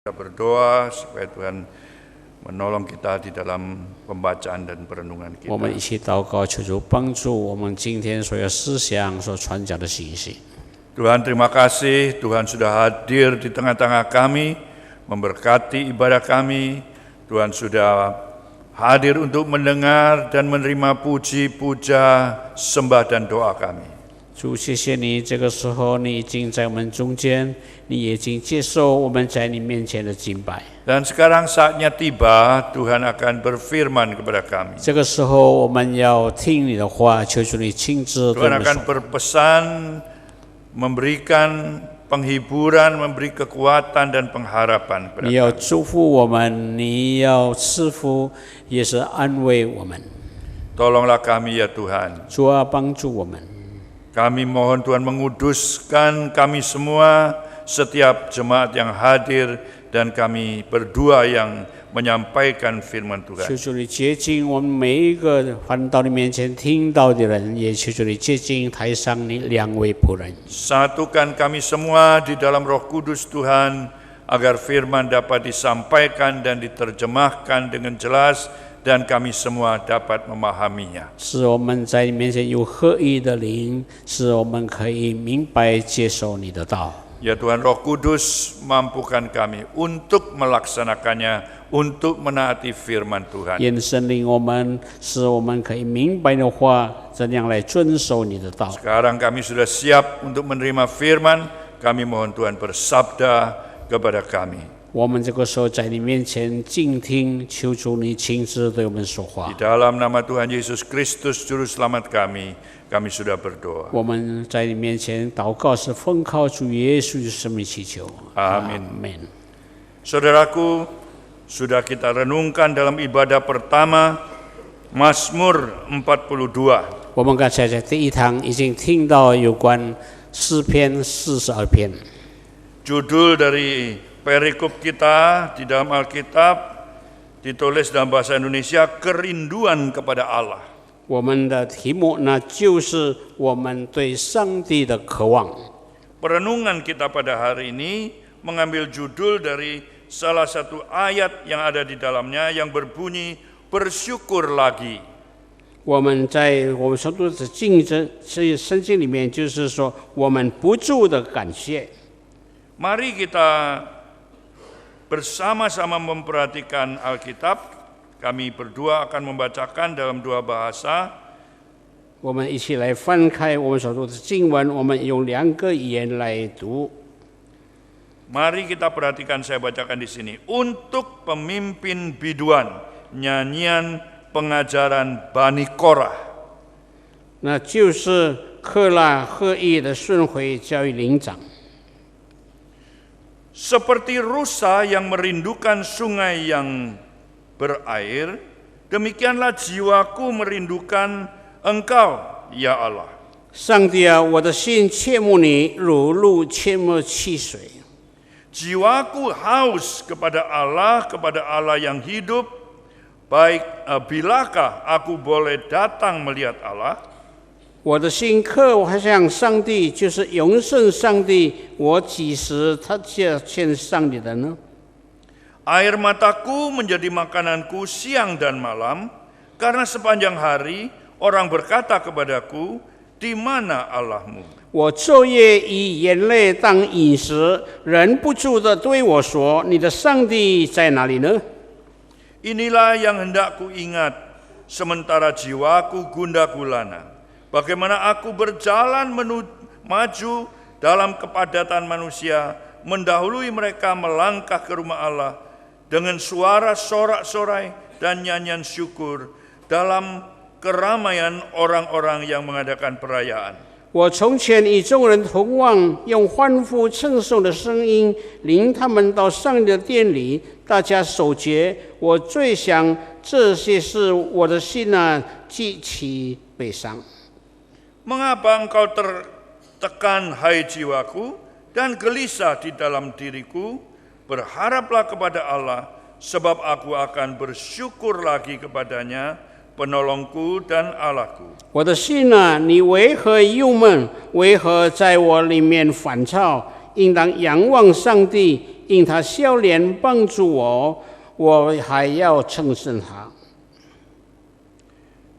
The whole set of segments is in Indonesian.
Kita berdoa supaya Tuhan menolong kita di dalam pembacaan dan perenungan kita. 我们一起祷告，求主帮助我们今天所有思想所传讲的信息。 Tuhan, terima kasih Tuhan sudah hadir di tengah-tengah kami, memberkati ibadah kami. Tuhan sudah hadir untuk mendengar dan menerima puji, puja, sembah dan doa kami. 主，谢谢你，这个时候你已经在我们中间，你已经接受我们在你面前的敬拜。 Dan sekarang saatnya tiba, Tuhan akan berfirman kepada kami. 这个时候我们要听你的话，求主你亲自对我 Tuhan 们 akan 说。 berpesan, memberikan penghiburan, memberi kekuatan dan pengharapan kepada 你要 kami. 祝福我们，你要赐福，也是安慰我们。 Tolonglah kami ya Tuhan. 主啊，帮助我们。 Kami mohon Tuhan menguduskan kami semua, setiap jemaat yang hadir, dan kami berdua yang menyampaikan firman 求 Tuhan. 主你接近我们每一个翻到你面前听到的人，也求主你接近台上你两位仆人。 Satukan kami semua di dalam Roh Kudus Tuhan, agar firman dapat disampaikan dan diterjemahkan dengan jelas, dan kami semua dapat memahaminya. 使我们在你面前有合一的灵，使我们可以明白接受你的道。 Ya Tuhan, Roh Kudus mampukan kami untuk melaksanakannya, untuk menaati firman Tuhan. 愿圣灵我们，使我们可以明白的话，怎样来遵守你的道。 Sekarang kami sudah siap untuk menerima firman, kami mohon Tuhan bersabda kepada kami. 我们这个时候在你面前静听，求主你亲自对我们说话 Di。dalam nama Tuhan Yesus Kristus, Juru Selamat kami sudah berdoa. 我们在你面前祷告，是奉靠主耶稣的生命祈求。 Amin. Amin. Saudaraku, sudah kita renungkan dalam ibadah pertama, Mazmur 42. 我们刚才在第一堂已经听到有关诗篇42篇。 Judul dari perikop kita di dalam Alkitab ditulis dalam bahasa Indonesia, kerinduan kepada Allah. 我们的题目呢，就是我们对上帝的渴望。 Perenungan kita pada hari ini mengambil judul dari salah satu ayat yang ada di dalamnya yang berbunyi, bersyukur lagi. 我们在我们所读的圣经里面，就是说我们不住的感谢。 Mari kita bersama-sama memperhatikan Alkitab. Kami berdua akan membacakan dalam dua bahasa. 我们一起来翻开我们所读的经文，我们用两个语言来读。 Mari kita perhatikan, saya bacakan di sini. Untuk pemimpin biduan, nyanyian pengajaran Bani Korah. 那就是克拉合一的顺回教育领长。 Seperti rusa yang merindukan sungai yang berair, demikianlah jiwaku merindukan Engkau, ya Allah. 上帝啊，我的心切慕你，如鹿切慕溪水。 Jiwaku haus kepada Allah yang hidup. Baik, bilakah aku boleh datang melihat Allah? 我的心渴望向上帝，就是永生上帝。我几时他见上帝的呢？ Air mataku menjadi makananku siang dan malam, karena sepanjang hari orang berkata kepadaku, di mana Allahmu? 我昼夜以眼泪当饮食，忍不住地对我说：“你的上帝在哪里呢？” Inilah yang hendak ku ingat, sementara jiwaku gundah gulana. Bagaimana aku berjalan maju dalam kepadatan manusia, mendahului mereka melangkah ke rumah Allah dengan suara sorak-sorai dan nyanyian syukur dalam keramaian orang-orang yang mengadakan perayaan. 我从前与众人同望，用欢呼称颂的声音领他们到上帝的殿里，大家守节。我最想这些事，我的心啊，激起悲伤。 Mengapa engkau tertekan, hai jiwaku, dan gelisah di dalam diriku? Berharaplah kepada Allah, sebab aku akan bersyukur lagi kepadanya, penolongku dan Allahku. 我的心啊，你为何忧闷？为何在我里面烦躁？应当仰望上帝，因他笑脸帮助我，我还要称颂他。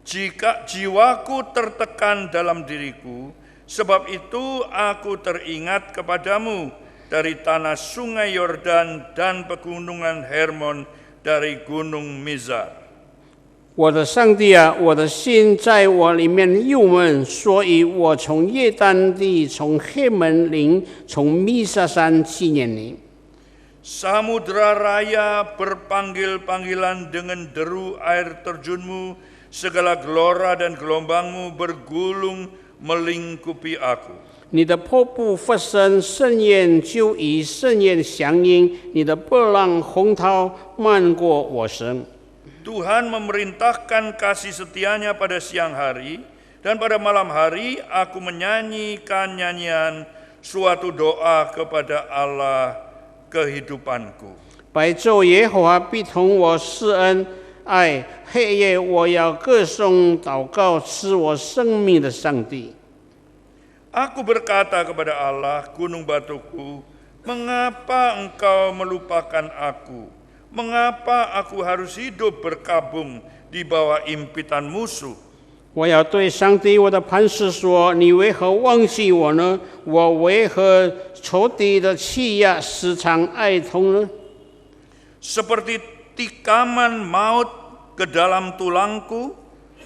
Jika jiwaku tertekan dalam diriku, sebab itu aku teringat kepadamu dari tanah sungai Yordan dan pegunungan Hermon dari gunung Mizar. 我的上帝啊，我的心在我里面忧闷，所以我从约旦地、从黑门岭、从密沙山纪念你。 Samudra raya berpanggil-panggilan dengan deru air terjunmu, segala gelora dan gelombangmu bergulung melingkupi aku. 你的瀑布发声，盛宴就以盛宴响应；你的波浪洪涛漫过我身。 Tuhan memerintahkan kasih setianya pada siang hari, dan pada malam hari aku menyanyikan nyanyian suatu doa kepada Allah kehidupanku. 白昼耶和华必同我施恩爱，黑夜我要歌颂祷告，是我生命的上帝。 Aku berkata kepada Allah, gunung batuku, mengapa engkau melupakan aku? Mengapa aku harus hidup berkabung di bawah impitan musuh? 我要对上帝我的磐石说：你为何忘记我呢？我为何仇敌的欺压时常哀痛呢？ Seperti tikaman maut ke dalam tulangku,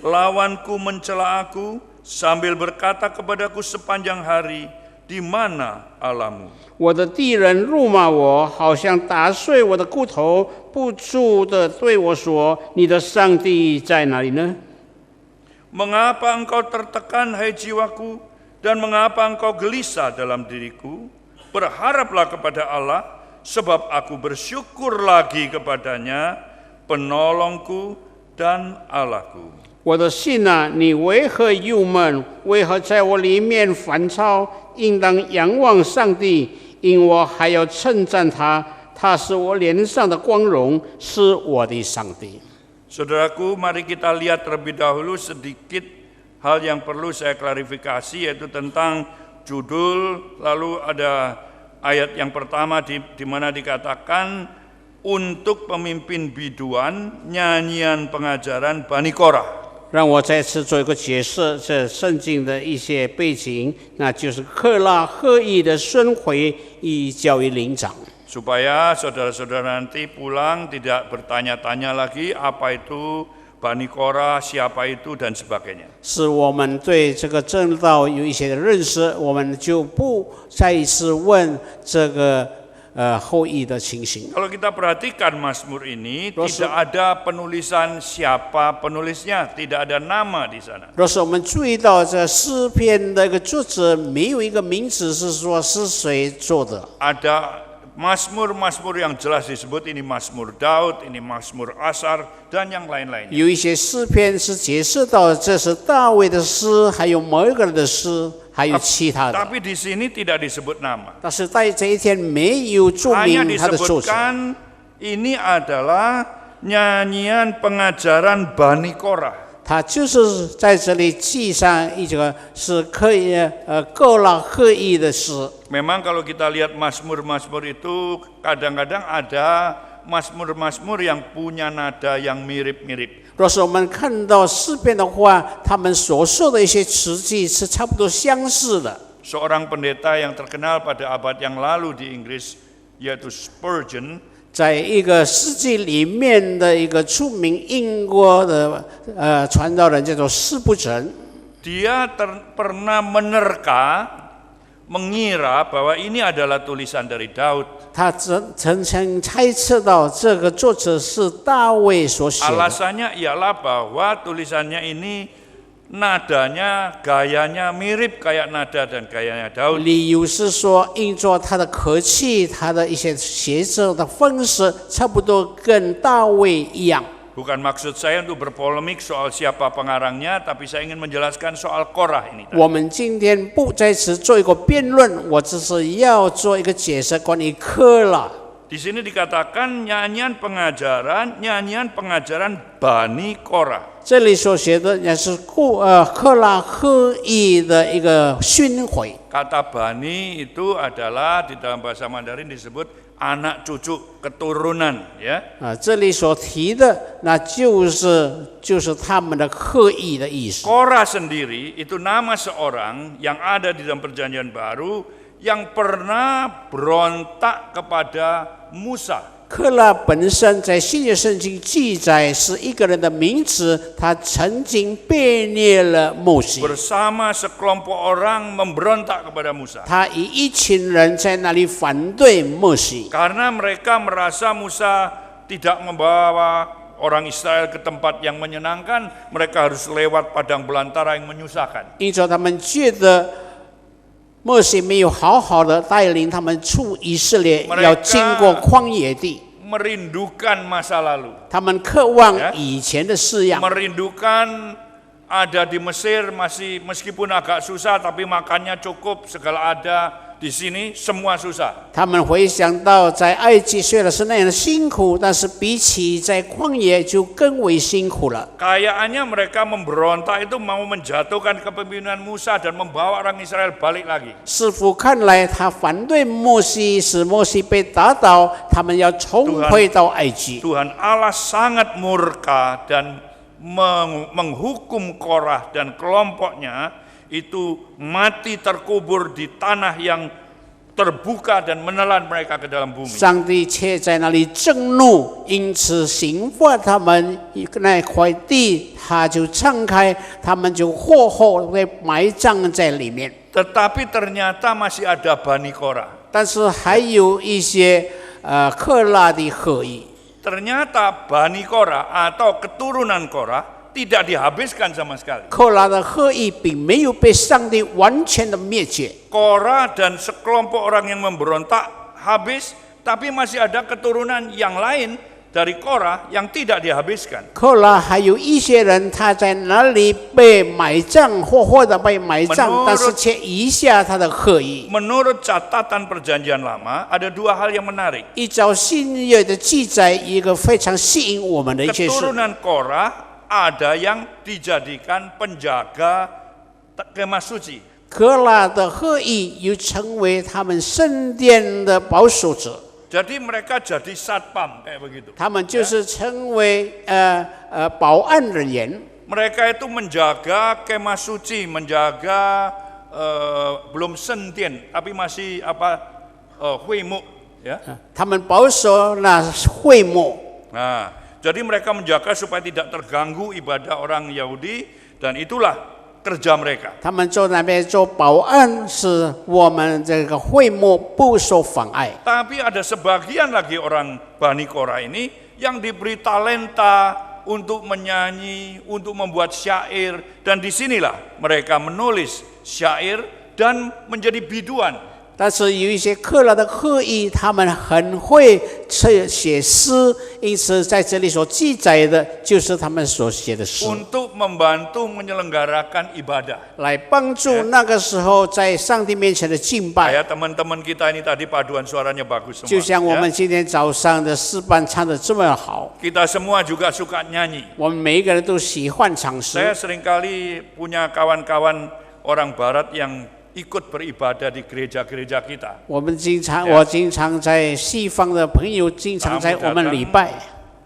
lawanku mencela aku sambil berkata kepadaku sepanjang hari, di mana Allahmu? 我的敌人辱骂我，好像打碎我的骨头，不住地对我说：你的上帝在哪里呢？ Mengapa engkau tertekan, hai jiwaku, dan mengapa engkau gelisah dalam diriku? Berharaplah kepada Allah, sebab aku bersyukur lagi kepadanya, penolongku dan Allahku. 我的心啊，你为何忧闷？为何在我里面烦躁？应当仰望上帝，因我还要称赞他，他是我脸上的光荣，是我的上帝。 Saudaraku, mari kita lihat terlebih dahulu sedikit hal yang perlu saya klarifikasi, yaitu tentang judul, lalu ada ayat yang pertama di mana dikatakan untuk pemimpin biduan nyanyian pengajaran Bani Korah. 让我再次做一个解释，这圣经的一些背景，那就是克拉合意的孙回与教育领长。 Supaya saudara-saudara nanti pulang tidak bertanya-tanya lagi apa itu Bani Korah, siapa itu dan sebagainya. 使我们对这个正道有一些的认识，我们就不再一次问这个后裔的情形。 Kalau kita perhatikan Mazmur ini, Rasul- tidak ada penulisan siapa penulisnya, tidak ada nama di sana. 若是我们注意到这诗篇的一个作者没有一个名字是说是谁做的， Ada Mazmur-Mazmur yang jelas disebut, ini Mazmur Daud, ini Mazmur Asar, dan yang lain-lainnya. 有一些诗篇是解释到这是大卫的诗，还有某一个人的诗，还有其他的。 Tapi di sini tidak disebut nama. 但是在这一天没有注 Hanya 明他的作者， disebutkan ini adalah nyanyian pengajaran Bani Korah. 他就是在这里记上一个是够了合意的诗。 Memang kalau kita lihat Mazmur-Mazmur itu kadang-kadang ada Mazmur-Mazmur yang punya nada yang mirip-mirip. 若是我们看到诗篇的话，他们所说的一些词句是差不多相似的。 Seorang pendeta yang terkenal pada abad yang lalu di Inggris, yaitu Spurgeon, 在一个世纪里面的一个著名英国的传道人叫做斯布珍， dia pernah mengira bahwa ini adalah tulisan dari Daud. 他曾猜测到这个作者是大卫所写的。 Alasannya ialah bahwa tulisannya ini nadanya, gayanya mirip kayak nada dan gayanya Daud. 理由是说，因着他的口气，他的一些写作的方式，差不多跟大卫一样。 Bukan maksud saya untuk berpolemik soal siapa pengarangnya, tapi saya ingin menjelaskan soal Korah ini. 我们今天不在此做一个辩论，我只是要做一个解释关于科拉。 Di sini dikatakan nyanyian pengajaran Bani Korah. 这里所写的也是克拉合意的一个巡回。 Kata Bani itu adalah di dalam bahasa Mandarin disebut anak cucu keturunan ya. 这里所提的，那就是他们的后裔的意思。 Korah sendiri itu nama seorang yang ada di dalam perjanjian baru yang pernah berontak kepada Musa. 克拉本身在新约圣经记载是一个人的名字，他曾经背逆了摩西， Bersama sekelompok orang memberontak kepada Musa. 他以一群人在那里反对摩西， Karena mereka merasa Musa tidak membawa orang Israel ke tempat yang menyenangkan, mereka harus lewat padang belantara yang menyusahkan. 因着他们觉得摩西没有好好的带领他们出以色列，要经过旷野地， Merindukan masa lalu, 他们渴望以前的式样， merindukan ada di Mesir masih meskipun agak susah tapi makannya cukup, segala ada. Di sini semua susah. 他们回想到在埃及虽然是那样的辛苦，但是比起在旷野就更为辛苦了。 Kayaknya mereka memberontak itu mau menjatuhkan kepemimpinan Musa dan membawa orang Israel balik lagi. 似乎看来他反对摩西，使摩西被打倒，他们要重回到埃及。 Tuhan Allah sangat murka dan menghukum Korah dan kelompoknya itu mati terkubur di tanah yang terbuka dan menelan mereka ke dalam bumi. 上帝却在那里震怒，因此刑罚他们那块地，他就敞开，他们就活活被埋葬在里面。 Tetapi ternyata masih ada Bani Korah. 但是还有一些克拉的后裔。 Ternyata Bani Korah atau keturunan Korah tidak dihabiskan sama sekali. 克拉的后裔并没有被上帝完全的灭绝。 Korah dan sekelompok orang yang memberontak habis, tapi masih ada keturunan yang lain dari Korah yang tidak dihabiskan. 克拉还有一些人，他在哪里被埋葬，活活的被埋葬，但是却遗下他的后裔。 Menurut catatan perjanjian lama, ada dua hal yang menarik. 依照新约的记载，一个非常吸引我们的一件事。 Keturunan Korah ada yang dijadikan penjaga kemah suci. 克拉的后裔又成为他们圣殿的保守者， Jadi mereka jadi satpam kayak begitu. 他们就是成为保安人员。 Mereka itu menjaga kemah suci, menjaga belum sentien, tapi masih huimu, ya. 他们保守那会幕。 Nah, jadi mereka menjaga supaya tidak terganggu ibadah orang Yahudi dan itulah kerja mereka. 他们在那边做保安，使我们这个会幕不受妨碍。 Tapi ada sebagian lagi orang Bani Korah ini yang diberi talenta untuk menyanyi, untuk membuat syair, dan disinilah mereka menulis syair dan menjadi biduan. 但是有一些克拉的后裔，他们很会写诗，因此在这里所记载的就是他们所写的诗， Untuk membantu menyelenggarakan ibadah. 来帮助那个时候在上帝面前的敬拜。 Ya, teman-teman kita ini tadi paduan suaranya bagus 就 semua. 像我 Ya. 们今天早上的诗班唱的这么好， Kita semua juga suka nyanyi. 我们每一个人都喜欢唱 Saya 诗。 seringkali punya kawan-kawan orang Barat yang ikut beribadah di gereja-gereja kita. 我经常在西方的朋友，经常在我们礼拜。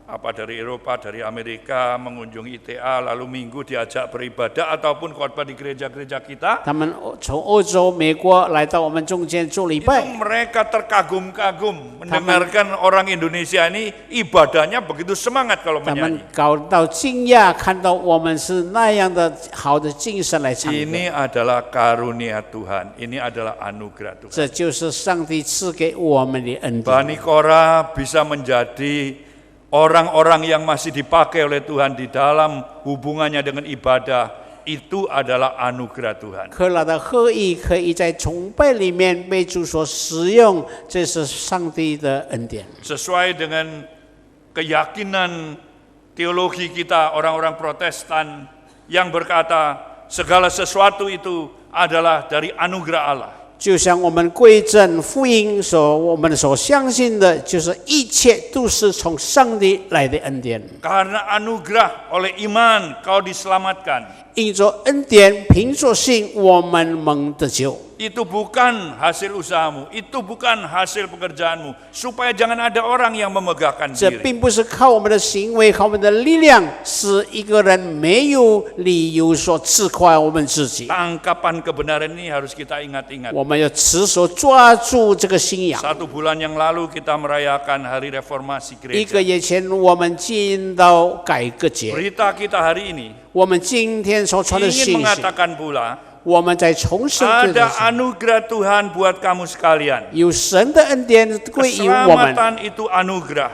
Apa dari Eropa, dari Amerika mengunjungi ITA, lalu minggu diajak beribadah ataupun khotbah di gereja-gereja kita. 他们从欧洲、美国来到我们中间做礼 Itu 拜， mereka terkagum-kagum mendengarkan orang Indonesia ini ibadahnya begitu semangat kalau 他们 menyanyi. 感到惊讶，看到我们是那样的好的精神来唱歌。 Ini adalah karunia Tuhan, ini adalah anugerah Tuhan. 这就是上帝赐给我们的恩典。 Bani Korah bisa menjadi orang-orang yang masih dipakai oleh Tuhan di dalam hubungannya dengan ibadah, itu adalah anugerah Tuhan. 克拉的后裔可以在崇拜里面被主所使用，这是上帝的恩典。 Sesuai dengan keyakinan teologi kita orang-orang Protestan yang berkata segala sesuatu itu adalah dari anugerah Allah. 就像我们归正福音我们所相信的，就是一切都是从上帝来的恩典。 Karena anugerah oleh iman kau diselamatkan. 因着恩典，凭着信，我们蒙得救。Itu bukan hasil usahamu, itu bukan hasil pekerjaanmu, supaya jangan ada orang yang memegahkan 这 diri. 并不是靠我们的行为、靠我们的力量，使一个人没有理由说自夸我们自己。 Tangkapan kebenaran ini harus kita ingat-ingat. 我们要持守抓住这个信仰。 1 bulan yang lalu kita merayakan Hari Reformasi 一 Gereja. 个月前，我们进到改革节， Berita kita hari ini 我们今天所传的 ingin 信息， mengatakan pula, 我们在重申这个 ada anugerah Tuhan buat kamu sekalian. 有神的恩典归于我们， Keselamatan itu anugerah.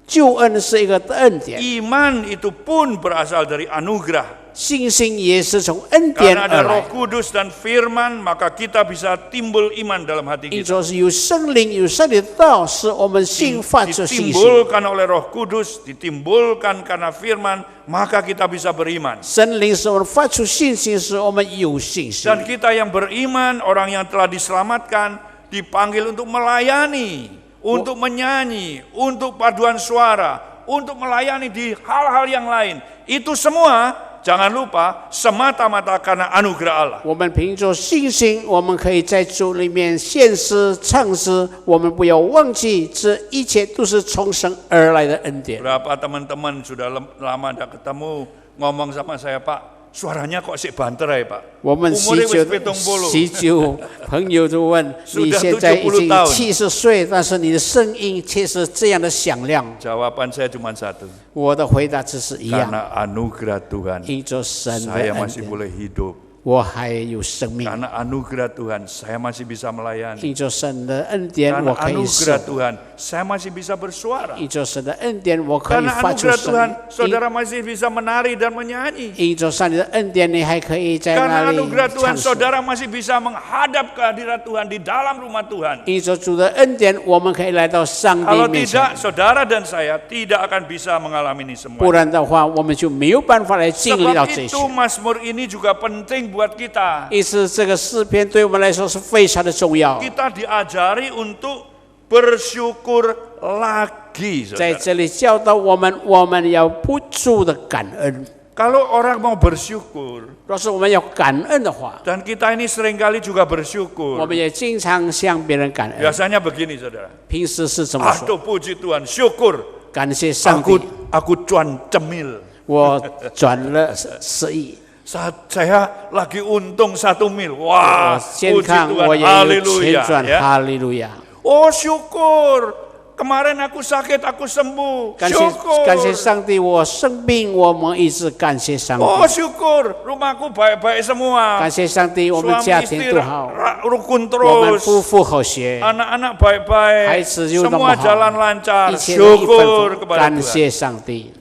救恩是一个恩典， Iman itu pun berasal dari anugerah. 信心也是从恩典 Karena 而 ada 来 Roh。 Kudus dan Firman, maka kita bisa timbul iman dalam hati 因 kita. 着是有圣灵、有圣灵的道，使我们心发出信心。 Ditimbulkan oleh Roh Kudus, ditimbulkan karena Firman, maka kita bisa beriman. 圣灵使我们发出信心，使我们有信心。 Dan kita yang beriman, orang yang telah diselamatkan, dipanggil untuk melayani, untuk menyanyi, untuk paduan suara, untuk melayani di hal-hal yang lain. Itu semua jangan lupa semata-mata karena anugerah Allah. 我们凭着信心，我们可以在主里面献诗、唱诗。我们不要忘记，这一切都是从神而来的恩典。 Berapa teman-teman sudah lama tidak ketemu ngomong sama saya, Pak, suaranya kok sih banter ya Pak? 我们 Umurnya 喜 wis 酒朋友就问你现在已经70岁，但是你的声音却是这样的响亮。 Jawaban saya cuma satu. 我的回答只是一样， Karena anugerah Tuhan, 因着神的 saya 恩 masih 典， boleh hidup. 我还有生命。 Karena anugerah Tuhan, saya masih bisa melayani. 因着神的恩典， Karena 我可以 anugerah 说； Tuhan, saya masih bisa bersuara. 因着神的恩典，我可以 Karena 发出 anugerah 声 Tuhan, 音。 saudara masih bisa menari dan menyanyi. 因着上帝的恩典，你还可以在 Karena 那里 anugerah Tuhan, 唱诗。 saudara masih bisa menghadap kehadirat Tuhan di dalam rumah Tuhan. 因着主的恩典，我们可以来到上帝 Kalau 面前。 tidak, saudara dan saya tidak akan bisa mengalami ini 不 semua. 然的话，我们就没有办法来经历到 Sebab 这些 itu。Mazmur ini juga penting buat kita. 因此，这个诗篇对我们来说是非常的重要。 Kita diajari untuk bersyukur lagi. 在 Saudara. 这里教导我们，我们要不住的感恩。 Kalau orang mau bersyukur, 若是我们要感恩的话， dan kita ini seringkali juga 我 bersyukur. 们也经常向别人感恩。 Biasanya begini, saudara. 平时是怎么说？ Aduh, puji Tuhan, syukur. 感谢上帝， Aku cuan cemil. 我转了10亿， Saat saya lagi untung 1 mil. 我 Wah, 健 puji 康，我 Tuhan, 也有 haleluya. 钱赚， Ya. 哈利路亚！ Oh, syukur. Kemarin aku sakit, aku sembuh. 感谢 Syukur. 上帝，我生病，我们一直感谢上帝。 Oh, syukur. Rumahku baik-baik semua. 感谢上帝，我们 Suami 家庭 istri 都好， rukun 我们 terus. 夫妇和谐， Anak-anak baik-baik. 孩子又那么 Semua 好， jalan lancar. 一切都一 Syukur 帆风 kepada 感 Tuhan. 谢上帝，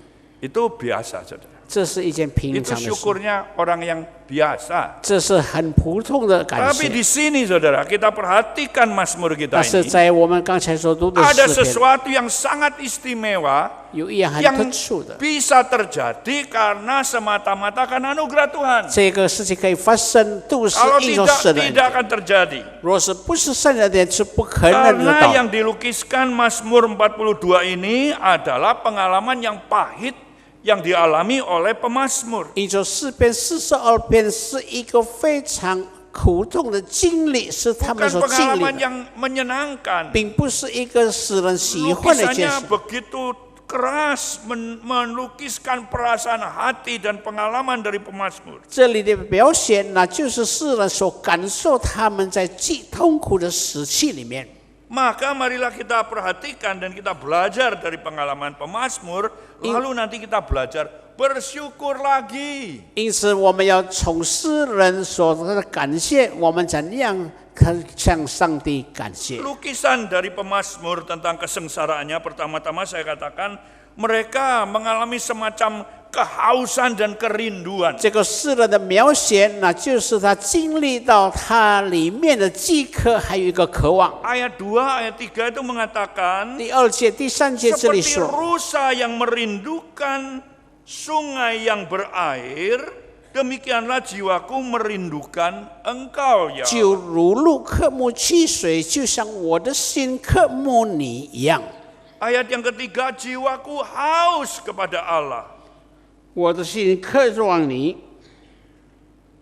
Itu biasa, saudara. 这是一件平 Itu 常的事， syukurnya orang yang biasa. 这是很普通的感 Tapi 谢。 di sini, saudara, kita perhatikan Mazmur kita 但是 ini. 在我们刚才所读的 Ada 诗篇， sesuatu yang sangat istimewa 有一样很 yang 特殊的， bisa terjadi karena semata-mata karena anugerah Tuhan. 这个事情可以发生，都是 Kalau 应着 tidak, 神的恩 tidak 典。 akan terjadi. 若是不是神的恩典，是不可能的 Karena 到。 yang dilukiskan Mazmur 42 ini adalah pengalaman yang pahit yang dialami oleh pemazmur. 因着诗篇42篇是一个非常苦痛的经历，是他们 Bukan 所经历 pengalaman 的， yang menyenangkan. 并不是一个使人喜欢的一件 Lukisannya 事。 begitu keras melukiskan perasaan hati dan pengalaman dari pemazmur. 这里的表现，那就是世人所感受他们在极痛苦的时期里面。 Maka marilah kita perhatikan dan kita belajar dari pengalaman pemazmur, lalu nanti kita belajar bersyukur lagi. 因此，我们要从诗人所得的感谢，我们怎样向上帝感谢？ Lukisan dari pemazmur tentang kesengsaraannya, pertama-tama saya katakan mereka mengalami semacam kehausan dan kerinduan. 这个诗人的描写，那就是他经历到他里面的饥渴，还有一个渴望。 Ayat 2, ayat 3 itu mengatakan 第2节、第3节这里 seperti 说， rusa yang merindukan sungai yang berair, demikianlah jiwaku merindukan Engkau ya 就 Allah. 如鹿渴慕溪水，就像我的心渴慕你一样。 Ayat yang ketiga, jiwaku haus kepada Allah. 我的心渴望你。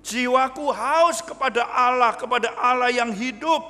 Jiwaku haus kepada Allah yang hidup.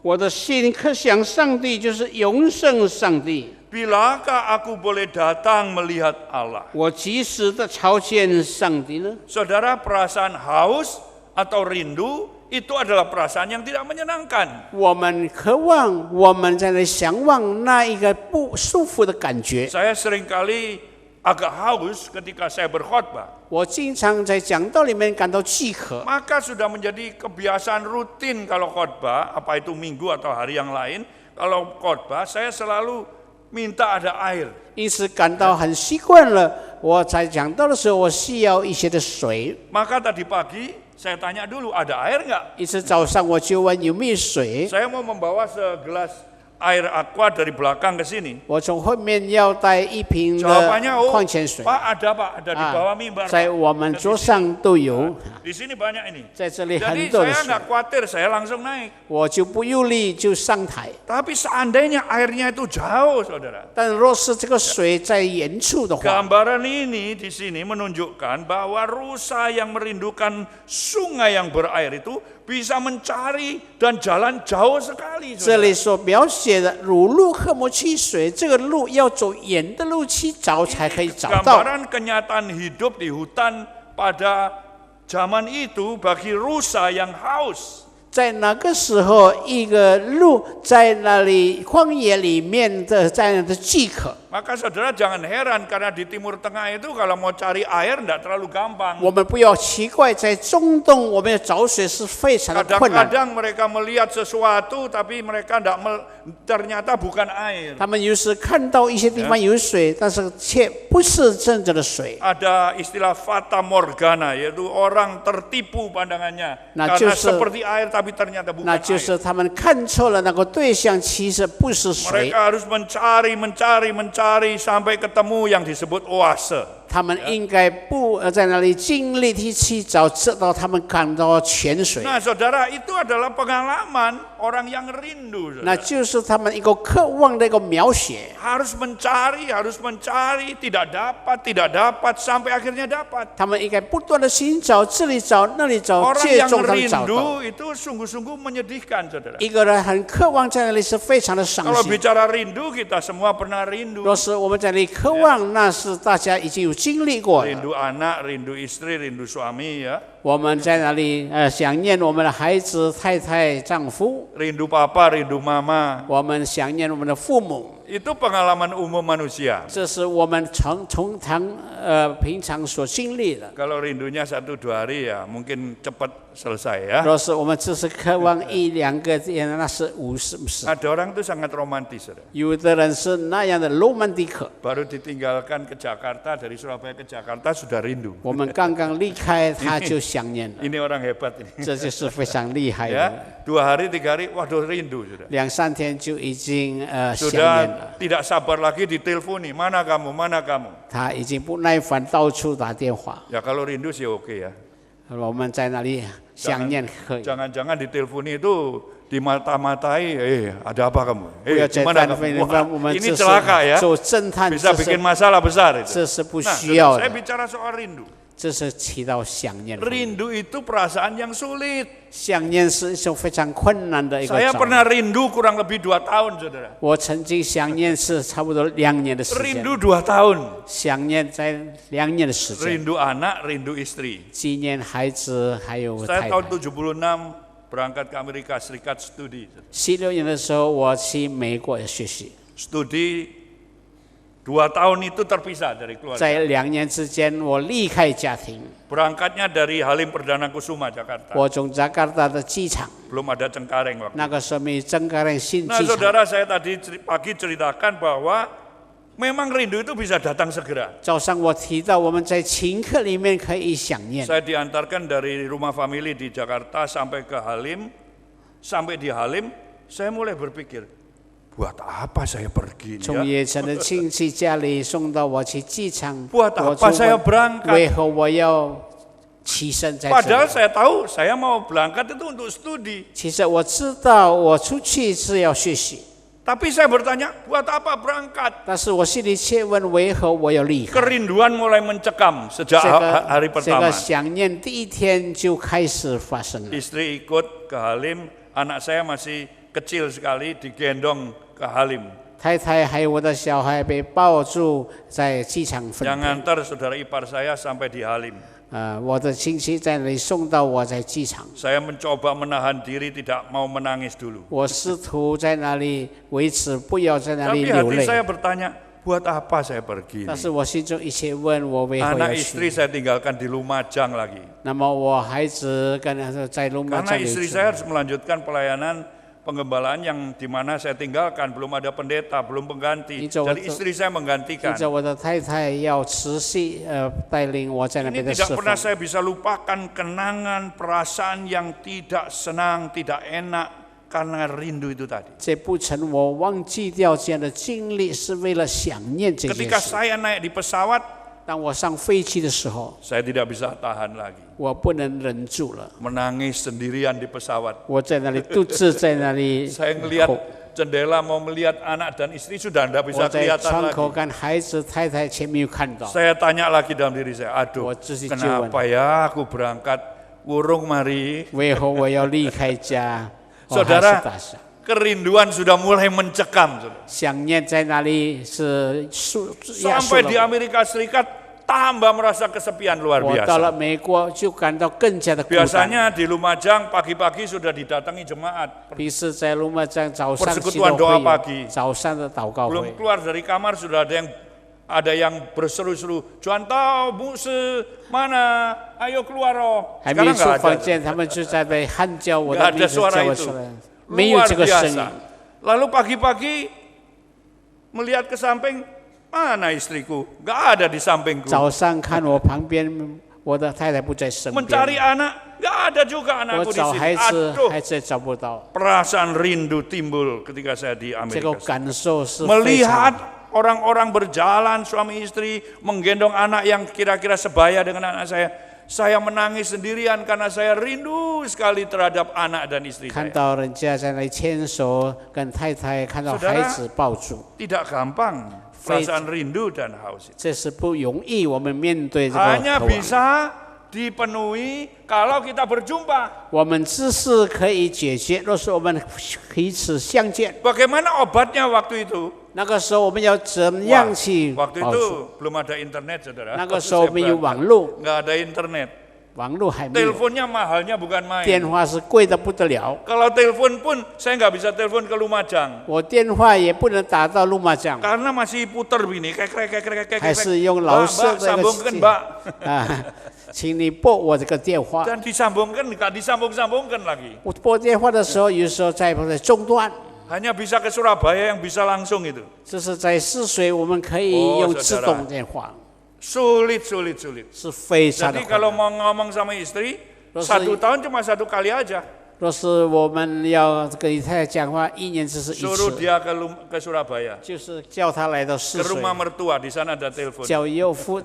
我的心渴想上帝，就是永生上帝。 Bilakah aku boleh datang melihat Allah? 我及时的朝见上帝呢？ Saudara, perasaan haus atau rindu itu adalah perasaan yang tidak menyenangkan. 我们渴望，我们在那向往那一个不舒服的感觉。 Saya seringkali agak haus ketika saya berkhotbah. 我经常在讲道里面感到饥渴， Maka sudah menjadi kebiasaan rutin kalau khotbah, apa itu minggu atau hari yang lain, kalau khotbah saya selalu minta ada air. 因此感到很习惯了。我在讲道的时候，我需要一些的水。 Maka tadi pagi saya tanya dulu, ada air nggak? 因此早上我就问有没有水。 Saya mau membawa segelas air aqua dari belakang ke sini. 我从后面要带一瓶的 Jawabannya, oh 矿泉水， Pak ada Pak, ada di bawah mimbar. 在我们桌上都有， Di sini banyak ini. 在这里 Jadi 很多的 saya 水， nggak khawatir, saya langsung naik. 我就不用力就上台。 Tapi seandainya airnya itu jauh, saudara. 但若是这个水在远处的话， Gambaran ini di sini menunjukkan bahwa rusa yang merindukan sungai yang berair itu bisa mencari dan jalan jauh sekali. 这 Saudara. 里所描写的乳鹿渴慕汽水，这个路要走远的路去找才可以找到。 Gambaran kenyataan hidup di hutan pada zaman itu bagi rusa yang haus. 在那个时候，一个鹿在那里荒野里面的在那的饥渴。 Maka saudara jangan heran karena di Timur Tengah itu kalau mau cari air tidak terlalu gampang. 我们不要奇怪，在中东我们要找水是非常的困难。 Kadang-kadang mereka melihat sesuatu tapi mereka ternyata bukan air. 他们有时看到一些地方有水，但是却不是真正的水。 Ada istilah fata morgana, yaitu orang tertipu pandangannya Nah, karena 就是 seperti air tapi ternyata bukan 那就 air. 是他们看错了那个对象，其实不是水。 Mereka harus mencari sampai ketemu yang disebut oase. 他们应该不在那里尽力去找，直到他们感到泉水。 Nah, saudara, itu adalah pengalaman orang yang rindu. 那 Saudara. 就是他们一个渴望的一个描写。 Harus mencari, tidak dapat, sampai akhirnya dapat. 他们应该不断的寻找，这里找那里找， Orang 最 yang 终他们找到。 rindu itu sungguh-sungguh menyedihkan, saudara. 一个人很渴望在那里是非常的伤 Kalau 心。 bicara rindu, kita semua pernah rindu. 若是我们在那里渴望，那是大家已经有经历过了。 Rindu anak, rindu istri, rindu suami, ya. 我们在那里想念我们的孩子、太太、丈夫， Rindu papa, rindu mama. 我们想念我们的父母。 Itu pengalaman umum manusia. 这是我们平常所经历的。 Kalau rindunya 1-2 hari ya mungkin cepat selesai ya. 若是我们只是渴望一两个天，那是50。 Ada orang tuh sangat romantis, saudara. 有的人是那样的罗曼蒂克。 Baru ditinggalkan ke Jakarta, dari Surabaya ke Jakarta sudah rindu. 我们刚刚离开，他就想念了， Ini orang hebat ini. 这就是非常厉害 Ya, 的。 2 hari 3 hari, waduh rindu sudah. 2-3天就已经想念 Sudah 了， tidak sabar lagi diteleponi, mana kamu, mana kamu. 他已经不耐烦，到处打电话。 Ya kalau rindu sih oke ya. 我们在那里想念可以。 Jangan-jangan diteleponi itu dimata-matai, ada apa kamu? 不要再 Gimana 单飞 kamu? 我 Wah, 们 ini 这是 celaka ya. 做侦探， Bisa bikin masalah besar itu. 这是不 Nah, 需要 saya 的， bicara soal rindu. 这是起到想念的。 Rindu itu perasaan yang sulit. 想念是一种非常困难的一个 Saya 状态。 pernah rindu kurang lebih 2 tahun, saudara. 我曾经想念是差不多2年的时间， Rindu 2 tahun. 想念在2年的时间， Rindu anak, rindu istri. 纪念孩子还有 Saya 太 tahun 太。 76 berangkat ke Amerika Serikat studi. 76年的时候，我去美国学习， Studi 2 tahun itu terpisah dari keluarga. 在2年之间，我离开家庭， Berangkatnya dari Halim Perdana Kusuma, Jakarta. 我从加拿大的机场， Belum ada Cengkareng waktu. 那个时候没增加人新 Nah, 机场。 saudara, saya tadi pagi ceritakan bahwa memang rindu itu bisa datang segera. 早上我提到我们在顷刻里面可以想念。 Saya diantarkan dari rumah famili di Jakarta sampai ke Halim. Sampai di Halim, saya mulai berpikir, buat apa saya pergi 从 ya? 野城的亲戚家里送到我去机场， Buat 我 apa 就 saya 问 berangkat? 为何我要栖身在这 Padahal 里？ saya tahu saya mau berangkat itu untuk studi. 其实我知道我出去是要学习， Tapi saya bertanya, buat apa berangkat? 但是我心里切问，为何我要离开？ Kerinduan mulai mencekam sejak 这个 hari 这 pertama. 个想念第一天就开始发生了。 Istri ikut ke Halim, anak saya masih kecil sekali digendong ke Halim. 太太还有我的小孩被抱住在机场分 Yang 别。 ngantar saudara ipar saya sampai di Halim. 我的亲戚在那里送到我在机场， Saya mencoba menahan diri tidak mau menangis dulu. 我试图在那里维持，不要在那里 Tapi 流 hati 泪。 saya bertanya, buat apa saya pergi? 但是我心中一切问我为何 Anak 要 istri 去？ saya tinggalkan di Lumajang lagi. 那么我孩子跟他说在路马 Karena 站留 istri 住， saya harus melanjutkan pelayanan penggembalaan yang di mana saya tinggalkan, belum ada pendeta, belum pengganti. Itu Jadi waktu- istri saya 接 menggantikan. 着我的太太要持续带领我在那 Ini 边的 tidak 侍 pernah 奉。 saya bisa lupakan kenangan, perasaan yang tidak senang, tidak enak karena rindu itu tadi. 这不曾我忘记掉这样的经历，是为了想念这件 Ketika 事。 saya naik di pesawat, 当我上飞机的时候， saya tidak bisa tahan lagi. 我不能忍住了， Menangis sendirian di pesawat. 我在那里独自在那里 Saya ngelihat jendela mau melihat anak dan istri sudah tidak 我 bisa 在 kelihatan 窗 lagi. 口看孩子、太太前面有看到， Saya tanya lagi dalam diri saya, aduh, 我自己就问 kenapa ya aku berangkat urung mari? 为何我要离开家？我还是 Saudara, 大想， kerinduan sudah mulai mencekam. Saudara. 想念在那里是压缩 Sampai di 了 Amerika Serikat tambah merasa kesepian luar 我。我到了 biasa. 美国就感到更加的孤单。 Biasanya di Lumajang pagi-pagi sudah didatangi jemaat. 平时在路马站早上祈 Persekutuan 祷 doa 会 pagi 有，早上的祷告 Belum 会， keluar dari kamar sudah ada yang berseru-seru, Juanto, Muse, mana? Ayo keluar oh. 还没 Sekarang 出 nggak 房 ada. 间，他们就在被喊叫我 Nggak 的 ada 名字， suara 叫我 itu. 出来，没有 Luar 这个声音 biasa.。Lalu pagi-pagi melihat ke samping, mana istriku? Nggak ada di sampingku. 早上看我旁边，我的太太不在身 Mencari 边， anak, nggak ada juga 我 anakku di 找 sini. 孩子， Aduh, 孩子也找不到， perasaan rindu timbul ketika saya di 这 Amerika 个 Serikat. 感受是非 Melihat 常。 orang-orang berjalan suami istri menggendong anak yang kira-kira sebaya dengan anak saya menangis sendirian karena saya rindu sekali terhadap anak dan istri 看 saya. 到人家在那里牵手，跟太太看到 Saudara 孩子抱住， Tidak gampang perasaan rindu dan haus itu. 这是不容易。我们面对这个 Hanya 渴望， bisa dipenuhi kalau kita berjumpa. 我们只是可以解决，若是我们彼此相见。 Bagaimana obatnya waktu itu? 那个时候我们要怎么样去 Waktu 保 itu 住？ belum ada internet, saudara. 那个 Waktu 时候 saya 没有 berangkat, 网络， nggak ada internet. 网络还没有， Teleponnya mahalnya bukan 电 main. 话是贵的不得了。 Kalau telepon pun saya nggak bisa telepon ke Lumajang 我电话也不能打到路马酱， karena masih puter begini, kayak 还是用老式 Mbak, 的那个 sambungkan 机 Mbak. 啊，请你拨我这个电话。 Dan disambungkan, nggak disambung-sambungkan lagi. 我拨电话的时候，有时候在中断， Hanya bisa ke Surabaya yang bisa langsung itu. 这是在泗水，我们可以用自动电话， Sulit. 是非常的 Jadi 困 kalau 难。 mau ngomong sama istri, Terus 1 tahun cuma 1 kali aja. 若是我们要跟太太讲话，一年只是一 Suruh 次， dia ke Surabaya. 就是叫他来到泗 Ke 水， rumah mertua, di sana ada telepon. 叫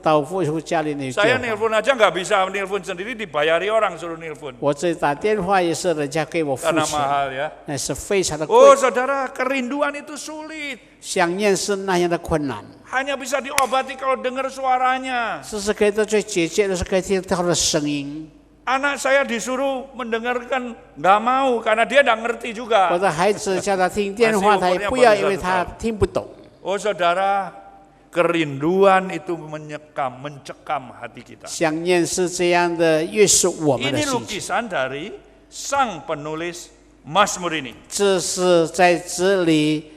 到父亲家里那 Saya 电话。 nelpon aja nggak bisa nelpon sendiri, dibayari orang suruh nelpon. 我这打电话也是人家给我付 Karena 钱， mahal ya. 那是非常的贵。 Oh saudara, kerinduan itu sulit. 想念是那样的困难， Hanya bisa diobati kalau dengar suaranya. 这是可以得最解决的，是可以听到他的声音。 Anak saya disuruh mendengarkan, nggak mau karena dia nggak ngerti 我 juga. 的孩子叫他听电话，他也不要，因为他听不懂。 Oh saudara, kerinduan itu mencekam hati kita. 想念是这样的，越是我们的 Ini 心情。 lukisan dari sang penulis Mazmur ini. 这是在这里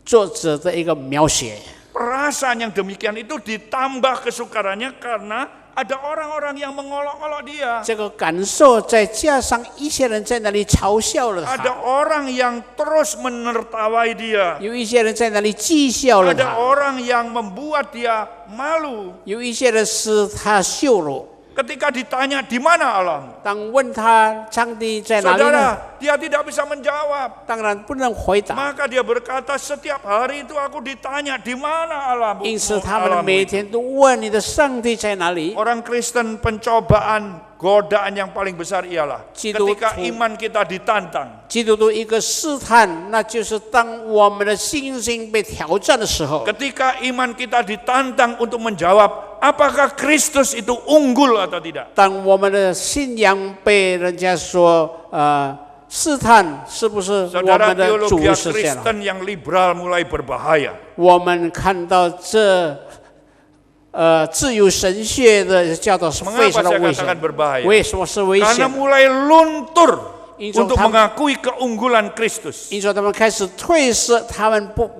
作者的一个描写。 Perasaan yang demikian itu ditambah kesukarannya karena ada orang-orang yang mengolok-olok dia. 这个感受再加上一些人在那里嘲笑了 Ada 他， orang yang terus menertawai dia. 有一些人在那里讥笑了 Ada 他， orang yang membuat dia malu. 有一些人使他羞辱。Ketika ditanya di mana Allahmu, 当问他上帝在哪里呢？ saudara, dia tidak bisa menjawab. 当然不能回答。 Maka dia berkata, setiap hari itu aku ditanya di mana Allahmu. 因此，他们每天都问你的上帝在哪里。 Orang Kristen pencobaan, godaan yang paling besar ialah ketika iman kita ditantang. 基督徒一个试探，那就是当我们的信心被挑战的时候。 Ketika iman kita ditantang untuk menjawab apakah Kristus itu unggul atau tidak. 当我们的信仰被人家说试探，是不是我 Saudara, 们的主 teologi 实现了？ Kristen yang liberal mulai berbahaya. 我们看到这自由神学的教导是非 Mengapa 常的 saya 危 katakan 险。 berbahaya? 为什么是危 Karena 险？ mulai luntur 因着 untuk 他们 mengakui keunggulan Kristus. 因着他们开始退失，他们不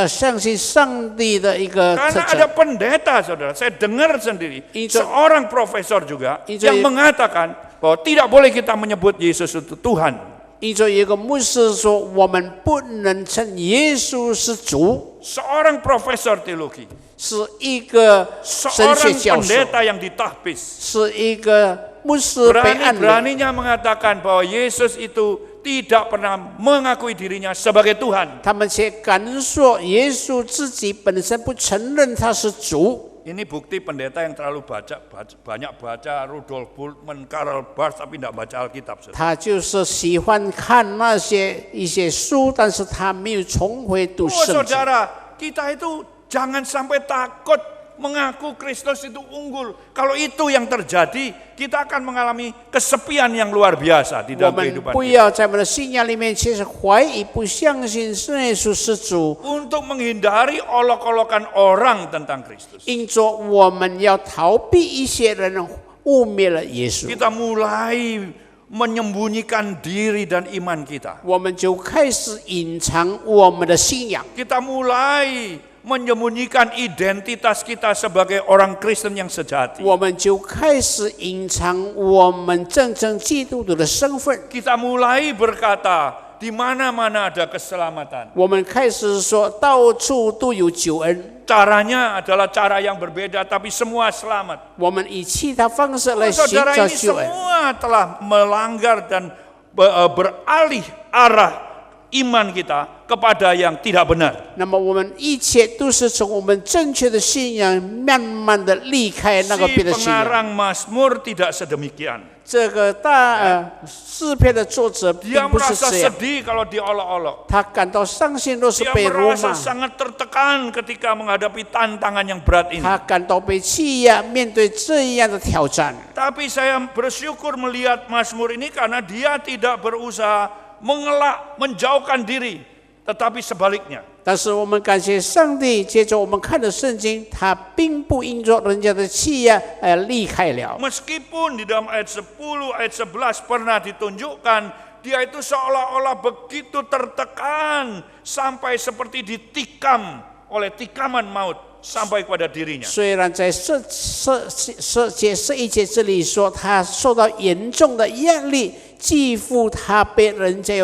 相信上帝的一个特 Karena 征 ada。 pendeta, saudara, saya dengar sendiri, Itu- seorang profesor juga Itu- yang mengatakan bahwa tidak boleh kita menyebut Yesus itu Tuhan. 因着一个牧师说，我们不能称耶稣是主， Seorang profesor teologi, 是一个神学 seorang 教授， pendeta yang ditahbis, 是一个牧师被按了。 berani-beraninya mengatakan bahwa Yesus itu tidak pernah mengakui dirinya sebagai Tuhan. 他们却敢说耶稣自己本身不承认他是主。 Ini bukti pendeta yang terlalu banyak baca Rudolf Bultmann, Karl Barth, tapi tidak baca Alkitab. 他就是喜欢看那些一些书，但是他没有重回读圣经。 Saudara, kita itu jangan sampai takut mengaku Kristus itu unggul. Kalau itu yang terjadi, kita akan mengalami kesepian yang luar biasa di 我 dalam 们 kehidupan 不 kita. 要在我们的信仰里面，其实怀疑、不相信耶稣是主。 Untuk menghindari olok-olokan orang ttentang Kristus, 因着我们要逃避一些人污蔑了耶稣， kita mulai menyembunyikan diri dan iman kita. 我们就开始隐藏我们的信仰。 Kita mulai menyembunyikan identitas kita sebagai orang Kristen yang sejati. 我们就开始隐藏我们真正基督徒的身份。 Kita mulai berkata, di mana-mana ada keselamatan. 我们开始说，到处都有救恩。 Caranya adalah cara yang berbeda, tapi semua selamat. 我们以其他方式来寻 Saudara, 找 ini 救恩。 semua telah melanggar dan beralih arah iman kita kepada yang tidak benar. 那么我们一切都是从我们正确的信仰，慢慢的离开那个 Si 别的信仰。 pengarang Mazmur tidak sedemikian. 这个诗篇的作者并 Dia 不是 merasa 这样， sedih kalau diolok-olok. 他感到伤心，若是 Dia 被辱 merasa 骂， sangat tertekan ketika menghadapi tantangan yang berat ini. 他感到被欺压，面对这样的挑战。 Tapi saya bersyukur melihat Mazmur ini karena dia tidak berusaha mengelak, menjauhkan diri, tetapi sebaliknya. 但是我们感谢上帝，接着我们看的圣经，他并不因着人家的欺压而离开了。 Meskipun di dalam ayat 10, ayat 11 pernah ditunjukkan dia itu seolah-olah begitu tertekan sampai seperti ditikam oleh tikaman maut sampai kepada dirinya. 虽然在这一节这里说，他受到严重的压力，几乎他被人家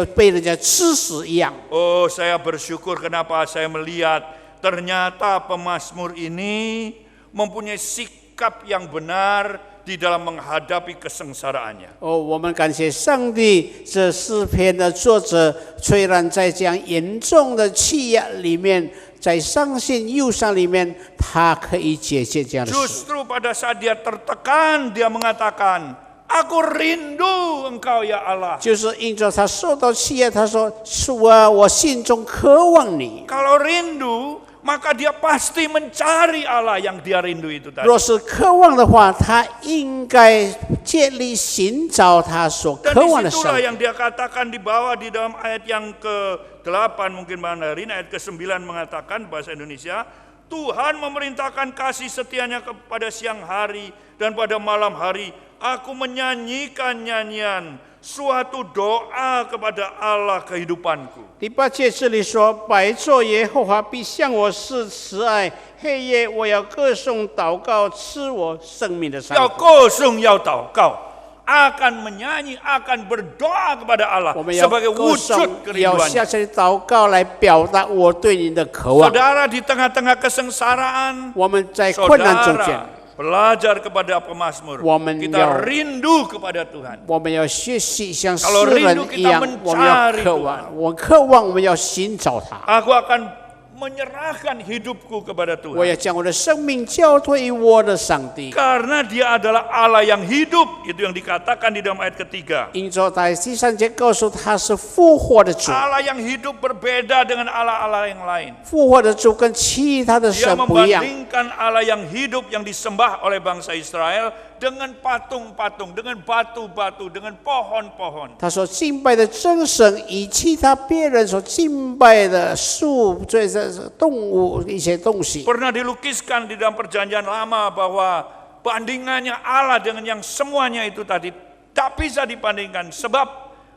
吃死一样。 Oh, saya bersyukur kenapa saya melihat ternyata pemazmur ini mempunyai sikap yang benar di dalam menghadapi kesengsaraannya. 我们感谢上帝，这诗篇的作者虽然在这样严重的欺压里面，在伤心忧伤里面，他可以解决这样的事。 Justru pada saat dia tertekan, dia mengatakan, Aku rindu Engkau ya Allah. 就是因着他受到欺压，他说：“主啊，我心中渴望你。” Kalau rindu, maka dia pasti mencari Allah yang dia rindu itu tadi. 若是渴望的话，他应该竭力寻找他所 Dan 渴望的神 disitulah。yang dia katakan di bawah di dalam ayat yang ke-8 mungkin Mandarin, ayat ke-9 mengatakan bahasa Indonesia, Tuhan memerintahkan kasih setianya kepada siang hari dan pada malam hari. Aku menyanyikan nyanyian suatu doa kepada Allah kehidupanku. 第8节这里说：“白昼耶和华必向我施慈爱，黑夜我要歌颂祷告，赐我生命的上帝。” Yau kosong yau taukau akan menyanyi, akan berdoa kepada Allah 我们要 sebagai 歌 wujud 颂，要 kerinduannya. 下去祷告来表达我对你的渴望。 Saudara di tengah-tengah kesengsaraan, 我们在困难中间， saudara belajar kepada pemazmur. Kita rindu kepada Tuhan. 我们要学习像诗 Kalau 人 rindu 一 kita 样，我们要 mencari 渴 Tuhan. 望，我渴望我们要寻找他。 Aku akan menyerahkan hidupku kepada 我要 Tuhan. 将我的生命交托于我的上帝。 Karena dia adalah Allah yang hidup. Itu yang dikatakan di dalam ayat ketiga. 因着在第3节告诉他是复活的主， Allah yang hidup berbeda dengan Allah-Allah yang lain. 复活的主跟其他的 Dia 神不一样。 membandingkan Allah yang hidup yang disembah oleh bangsa Israel dengan patung-patung, dengan batu-batu, dengan pohon-pohon. 他所敬拜的真神与其他别人所敬拜的树、这动物一些东西， Pernah dilukiskan di dalam perjanjian lama bahwa bandingannya Allah dengan yang semuanya itu tadi tak bisa dibandingkan. Sebab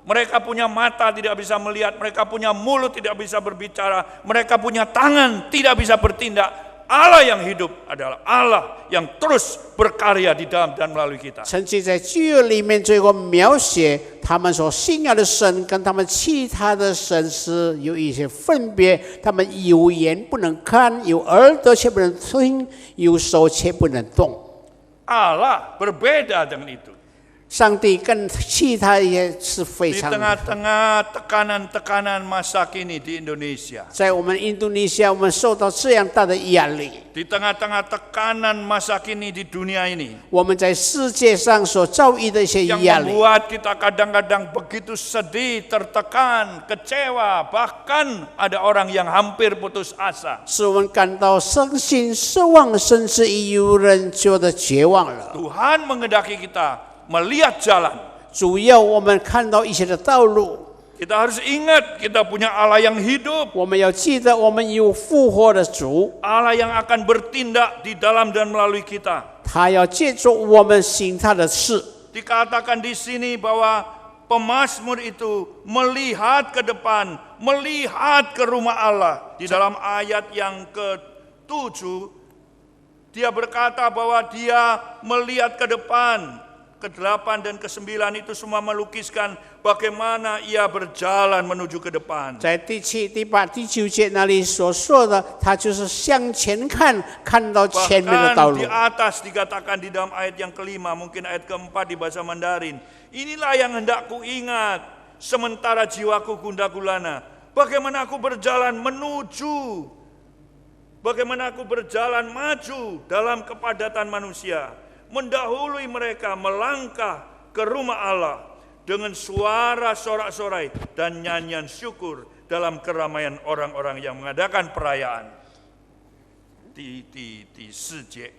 mereka punya mata tidak bisa melihat, mereka punya mulut tidak bisa berbicara, mereka punya tangan tidak bisa bertindak. Allah yang hidup adalah Allah yang terus berkarya di dalam dan melalui kita. 曾经在旧约里面做一个描写，他们所信仰的神跟他们其他的神是有一些分别。他们有眼不能看，有耳朵却不能听，有手却不能动。 Allah berbeda dengan itu. 上帝跟其他也是非 Di 常。 tengah-tengah tekanan-tekanan masa kini di Indonesia. 在我们印度尼西亚，我们受到这样大的压力。 Di tengah-tengah tekanan masa kini di dunia ini. 我们在世界上所遭遇的一些 Yang 压力， membuat kita kadang-kadang begitu sedih, tertekan, kecewa, bahkan ada orang yang hampir putus asa. 使我们感到伤心、失望，甚至有人觉得绝望了。 Tuhan menghendaki kita melihat jalan. 主要我们看到一些的道路， Kita harus ingat kita punya Allah yang hidup. 我们要记得我们有复活的主， Allah yang akan bertindak di dalam dan melalui kita. 他要借助我们行他的事。 Dikatakan di sini bahwa pemazmur itu melihat ke depan, melihat ke rumah Allah. Di dalam ayat yang ke-7, dia berkata bahwa dia melihat ke depan. Ke-8 dan ke-9 itu semua melukiskan bagaimana ia berjalan menuju ke depan. 在第7、第8、第9节那里所说的，他就是向前看，看到前面的道 Bahkan 路 di。atas dikatakan di dalam ayat yang ke-5, mungkin ayat ke-4 di bahasa Mandarin. Inilah yang hendak ku ingat, sementara jiwaku gundah gulana. Bagaimana aku berjalan menuju, bagaimana aku berjalan maju dalam kepadatan manusia, mendahului mereka melangkah ke rumah Allah dengan suara sorak-sorai dan nyanyian syukur dalam keramaian orang-orang yang mengadakan perayaan. Di 4节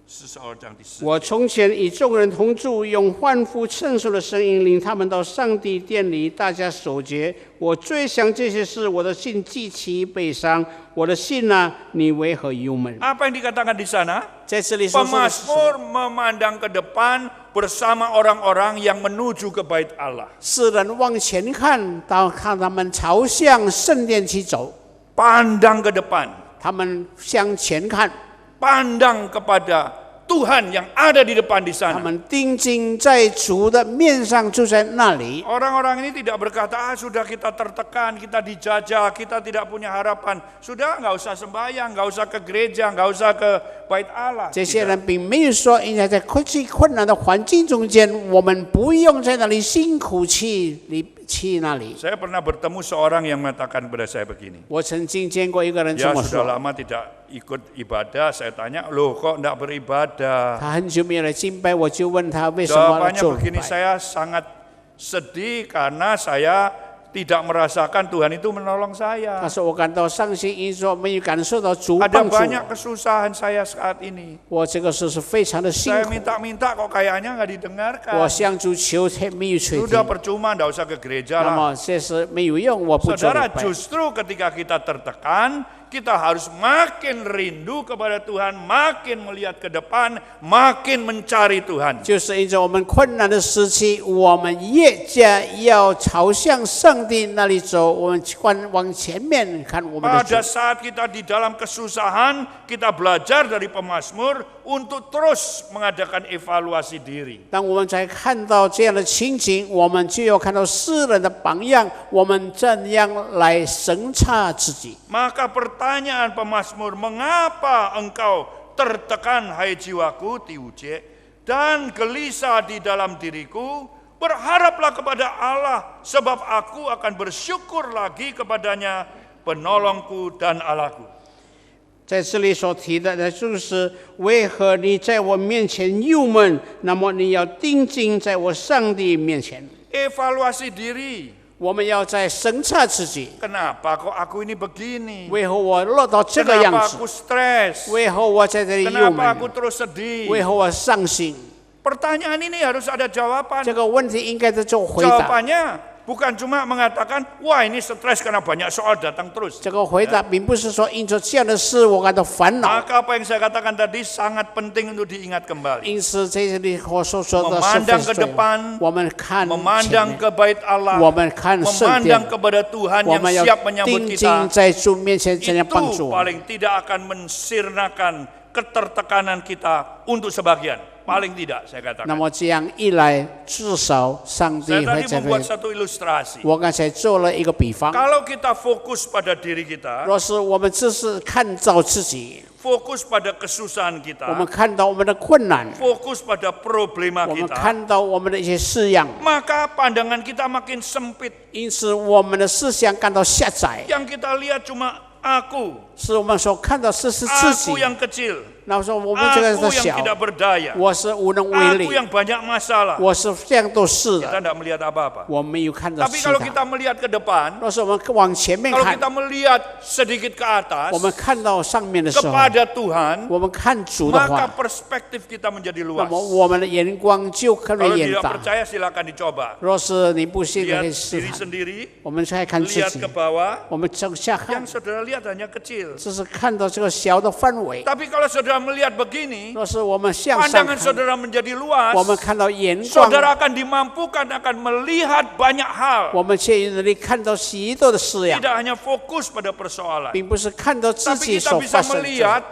，42章第4节。我从前与众人同住，用欢呼称颂的声音领他们到上帝殿里，大家守节。我最想这些事，我的心极其悲伤。我的心啊，你为何忧闷？ Apa yang dikatakan di sana? 在这里所说的是什么？ Pemazmur memandang ke depan bersama orang-orang yang menuju ke bait Allah. 世人往前看，到看他们朝向圣殿去走， Pandang ke depan, 他们向前看， pandang kepada Tuhan yang ada di depan di 他 sana. 们定睛在主的面上，就在那里。 Orang-orang ini tidak berkata, sudah kita tertekan, kita dijajah, kita tidak punya harapan. Sudah nggak usah sembahyang, nggak usah ke gereja, nggak usah ke bait Allah. 这些 Tidak. 人并没有说，应该在最困难的环境中间，我们不用在那里辛苦去那里。 Saya pernah bertemu seorang yang mengatakan kepada saya begini. 我曾经见过一个人这 Dia 么 sudah 说， lama tidak ikut ibadah. Saya tanya, loh kok enggak beribadah? 他很久没有来敬拜，我就问他为什么 Jawabannya 做礼 begini, 拜。 saya sangat sedih karena saya tidak merasakan Tuhan itu menolong 他 saya. 说我感到伤心，因为说没有感受到主 Ada 帮助 banyak 我。 kesusahan saya saat ini. 我这个时候是非常的辛 Saya 苦， minta-minta kok kayaknya nggak didengarkan. 我向主求，却没有垂 Sudah 听。 percuma, nggak usah ke gereja 那 lah. 么这是没有用，我不做 Saudara, 礼拜。 justru ketika kita tertekan, kita harus makin rindu kepada Tuhan, makin melihat ke depan, makin mencari Tuhan. 就是因着我们困难的时期，我们越加要朝向上帝那里走，我们往前面看我们的 Pada 主。 saat kita di dalam kesusahan, kita belajar dari pemazmur untuk terus mengadakan evaluasi diri. 当我们在看到这样的情景，我们就要看到世人的榜样，我们怎样来审查自己。 Maka pertanyaan pemazmur, mengapa engkau tertekan hai jiwaku, tiuje, dan gelisah di dalam diriku, berharaplah kepada Allah, sebab aku akan bersyukur lagi kepadanya, penolongku dan Allahku. 在这里所提的就是为何你在我面前忧闷，那么你要定睛在我上帝面前。 Evaluasi diri. 我们要在审查自己， Kenapa kok aku ini begini? 为何我落到这个样 Kenapa 子？ aku stres? 为何我在这里忧 Kenapa aku 闷？ terus sedih? 为何我伤心？ Pertanyaan ini harus ada jawaban. 这个问题应该在做回答。 Jawabannya bukan cuma mengatakan, wah ini stres karena banyak soal datang terus. 这个回答并不是说因着这样的事我感到烦恼， Maka apa yang saya katakan tadi sangat penting untuk diingat kembali. 因此在这里我所说的是 Memandang 非 ke 常重要 depan, 我们看前 memandang 面， ke bait Allah, 我们看圣殿 memandang，kepada Tuhan 我 yang 们要 siap menyambut 定 kita. 睛在主面前，怎样帮 Itu 助我们？ paling tidak akan mensirnakan ketertekanan kita untuk sebagian. Paling tidak saya 那 katakan. 么这样一来，至少上帝 Saya 会 tadi 这 membuat 个。 satu ilustrasi. 我刚才做了一个比方， Kalau kita fokus pada diri kita, 若是我们只是看到自己， fokus pada kesusahan 我们 kita, 看到我们的困难， fokus pada problema 我们 kita, 看到我们的一些式样， maka pandangan kita makin sempit. 因此我们的思想感到狭窄， Yang kita lihat cuma aku, 是我们所看到是自己 aku。yang kecil, 那说我们这个 aku 是 yang 小， tidak berdaya, 我是无能为力 aku，yang banyak masalah. 我是这样都是 Kita 的， tidak melihat apa-apa. 我没有看到 Tapi 其 kalau 他。 kita melihat ke depan, 若是我们往前面 kalau 看， kita melihat sedikit ke atas 我们看到上面的时候， kepada Tuhan, 我们看主的 maka 话， perspektif kita menjadi 那 luas. 么我们的眼光就可 Kalau 以远 tidak 大。 percaya silakan dicoba. 若是你不信，可 Lihat 以试 diri 探。 sendiri, 我们再看自 lihat 己 ke，bawah, 我们向下看 yang，saudara lihat hanya kecil. 只是看到这个小的范围。 Tapi kalau saudara melihat begini, 若是我们向上 pandangan 看， saudara menjadi luas, 我们看到眼光， saudara akan dimampukan akan melihat banyak hal. 我们却能力看到许多的式样， Tidak hanya fokus pada persoalan, 并不是看到自 tapi 己 kita 所 bisa 发生的。 melihat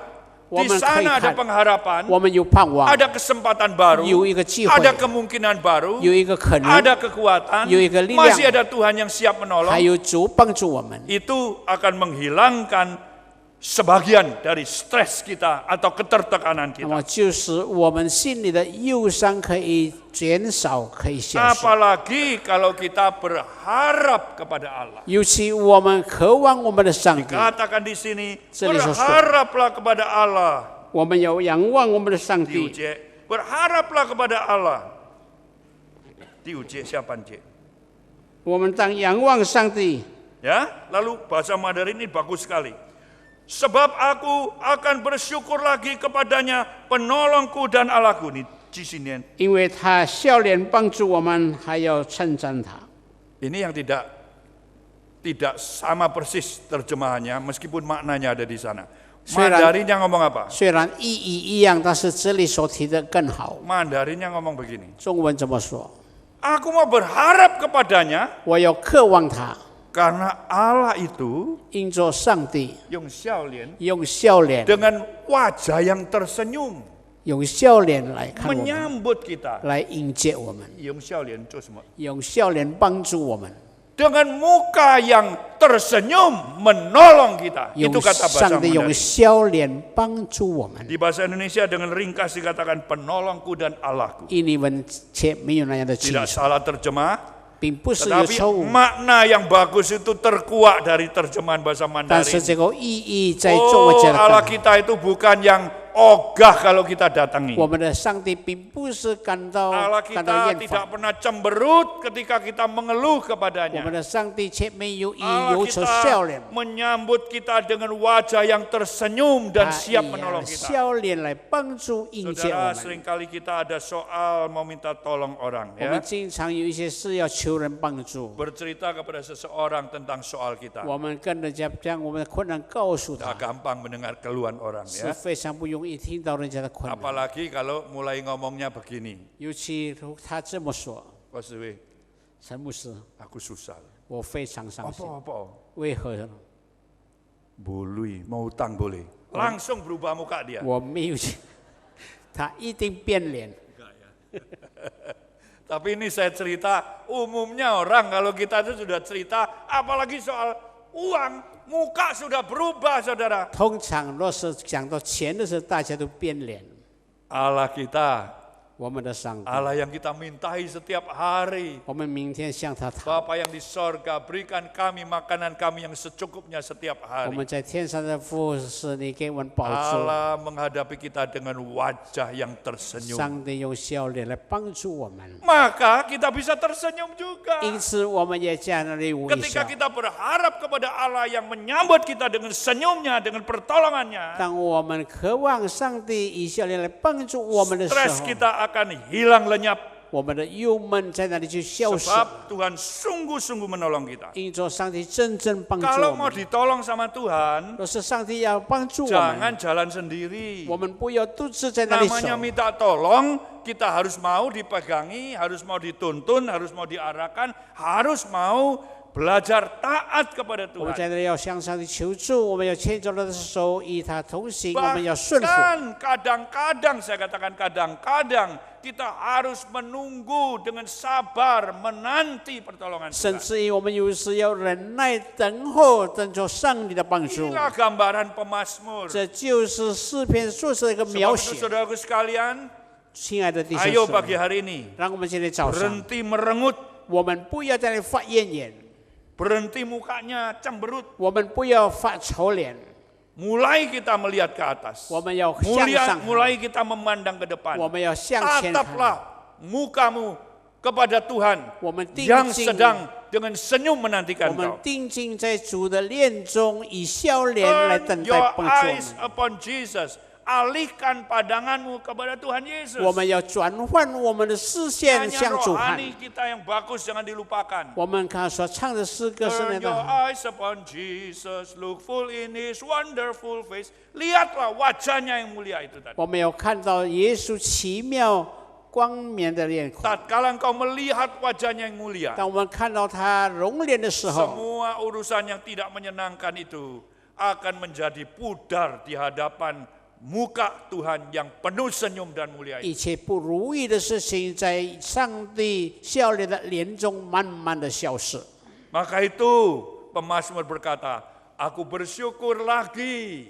我 di 们可以 sana ada 看， pengharapan, 我们有盼望， ada kesempatan baru, 有一个机会， ada kemungkinan baru, 有一个可能， ada kekuatan, 有一个力量， masih ada Tuhan yang siap 还 menolong. 有主帮助我们。 Itu akan menghilangkan sebagian dari stres kita atau ketertekanan 那么 kita. 就是我们心里的忧伤可以减少，可以消失。 Apalagi kalau kita berharap kepada Allah. 尤其我们渴望我们的上帝， Katakan di sini, 这里说， berharaplah kepada Allah. 我们要仰望我们的上帝。 Diuji, berharaplah kepada Allah. Diuji siapa J? 我们当仰望上帝。 Ya, lalu bahasa Mandarin ini bagus sekali. Sebab aku akan bersyukur lagi kepadanya, penolongku dan Allahku. Ini di sini. 因为他笑脸帮助我们，还要称赞他。 Ini yang tidak sama persis terjemahannya, meskipun maknanya ada di sana. Mandarinnya ngomong apa? 虽然意义一样，但是这里所提的更好。 Mandarinnya ngomong begini. 中文怎么说？ Aku mau berharap kepadanya 我要渴望他， karena Allah itu 因着上帝 yung xiaolian 用笑脸， dengan wajah yang tersenyum 用笑脸来看我们， menyambut kita. 来迎接我们， Yung xiaolian itu semua. 用笑脸帮助我们， Dengan muka yang tersenyum menolong kita. 用 Itu kata bahasa 上帝用 Mandarin. 笑脸帮助我们。 Di bahasa Indonesia dengan ringkas dikatakan penolongku dan Allahku. 印尼文却没有那样的清 Tidak 楚， salah terjemah, 并不是有 tetapi 错误， makna yang bagus itu terkuak dari terjemahan bahasa 但是 Mandarin. 这个意义在中文 Oh, 讲 Allah 的。 kita itu bukan yang ogah kalau kita datangi. 我们的上帝并不是感到 Allah 感到 kita 厌 tidak 烦， pernah cemberut ketika kita mengeluh 我们 kepadanya. 的上帝却没有以 Allah 忧愁 kita 笑脸， menyambut kita dengan wajah yang tersenyum dan 他 siap 以 menolong kita. 笑脸来帮助迎接 Saudara, 我们。 seringkali kita ada soal mau minta tolong orang 我们 ya. 经常有一些事要求人帮助， Bercerita kepada seseorang tentang soal kita. 我们跟人家将我们的困难告诉 Tak 他， gampang mendengar keluhan orang 是 ya. 非常不容易听到人家的困难。 Apalagi kalau mulai ngomongnya begini. 尤其他这么说， Pak Suwi, 陈牧师， aku susah. 我非常伤心。 Apa-apa? 为何呢？ Boleh, mau utang boleh. Langsung berubah muka dia. 我没有钱，他一定变脸。 Tapi ini saya cerita, umumnya orang kalau kita itu sudah cerita, apalagi soal uang, muka sudah berubah, saudara. 通常若是讲到钱的时候，大家都变脸。 Allah kita, 我们的上帝， Allah yang kita mintai setiap hari. 我们明天向他讨。 Bapa yang di sorga, berikan kami makanan kami yang secukupnya setiap 我 hari. 们在天上的父是你给我们保助， Allah menghadapi kita dengan wajah yang tersenyum. 上帝用笑脸来帮助我们， Maka kita bisa tersenyum juga. 因此我们也在那里微 Ketika 笑。 kita berharap kepada Allah yang menyambut kita dengan senyumnya, dengan pertolongannya, 当我们渴望上帝以笑脸来帮助我们的时 stres 候， kita akan hilang lenyap. 我们的忧闷在那里就消失， Sebab Tuhan sungguh-sungguh menolong kita. 因着上帝真正帮助 Kalau 我 mau 们。 ditolong sama Tuhan, 若是上帝要帮助我 jangan 们， jalan sendiri. 我们不要独自在那里走。 Namanya minta tolong, kita harus mau dipegangi, harus mau dituntun, harus mau diarahkan, harus mau belajar taat kepada 我们 Tuhan. 在这里要向上帝求助，我们要牵着他的手，与他同行，我们要顺服。 Bahkan kadang-kadang, saya katakan kadang-kadang, kita harus menunggu dengan sabar, menanti pertolongan 甚 Tuhan. 至于我们有时要忍耐等候，等着上帝的帮助。 Inilah gambaran pemazmur. 这就是诗篇作者的一个 Sebab 描 itu 写。 saudaraku sekalian, 亲爱的弟兄 ayo 姊 pagi 妹， hari ini 让我们今天早上， berhenti merengut, 我们不要在那里发怨言， berhenti mukanya cemberut, 我们不要发丑脸， mulai kita melihat ke atas. 我们要向上看， Mulai kita memandang ke depan. 我们要向前看。 Tataplah mukamu kepada Tuhan 我们定 yang 睛， sedang dengan senyum 我 menantikan 们 kau. 定睛在主的恋中，以笑脸来 Turn 等 your 待帮助我 eyes 们。 upon Jesus. Alihkan pandanganmu kepada Tuhan Yesus. 我们要转换我们的视线 Hanya 向主看。 rohani kita yang bagus jangan dilupakan. 我们看所唱的诗歌是那 Turn your 个， eyes upon Jesus, look full in His wonderful face. Lihatlah wajahnya yang mulia itu tadi. 我们要看到耶稣奇妙光冕的脸孔。 Tatkala engkau melihat wajahnya yang mulia, 当我们看到他容脸的时候， semua urusan yang tidak menyenangkan itu akan menjadi pudar di hadapan muka Tuhan yang penuh senyum dan mulia 一 itu. 切不如意的事情在上帝笑脸的脸中慢慢的消失。 Maka itu pemazmur berkata, aku bersyukur lagi.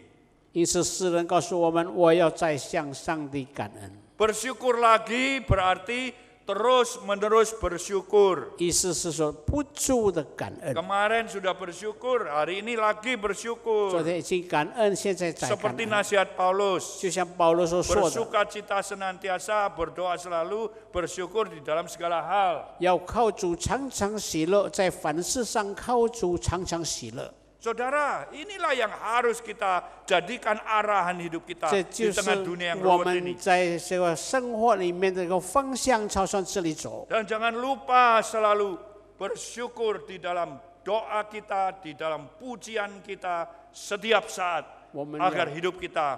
因此，诗人告诉我们，我要再向上帝感恩。 Bersyukur lagi berarti terus-menerus bersyukur. 意思是说不住的感恩。 Kemarin sudah bersyukur, hari ini lagi 昨 bersyukur. 天已经感恩，现在再感 Seperti 恩。 nasihat Paulus. 就像保罗所说的， Bersuka cita senantiasa, berdoa selalu, bersyukur di dalam segala hal. 要靠主常常喜乐，在凡事上靠主常常喜乐。 Saudara, inilah yang harus kita jadikan arahan hidup kita 这 di 就是 tengah dunia yang 我 ruwet 们 ini. 在这个生活里面的一个方向，朝向这里走。 Dan jangan lupa selalu bersyukur di dalam doa kita, di dalam pujian kita setiap saat. 我们 Agar 要 hidup kita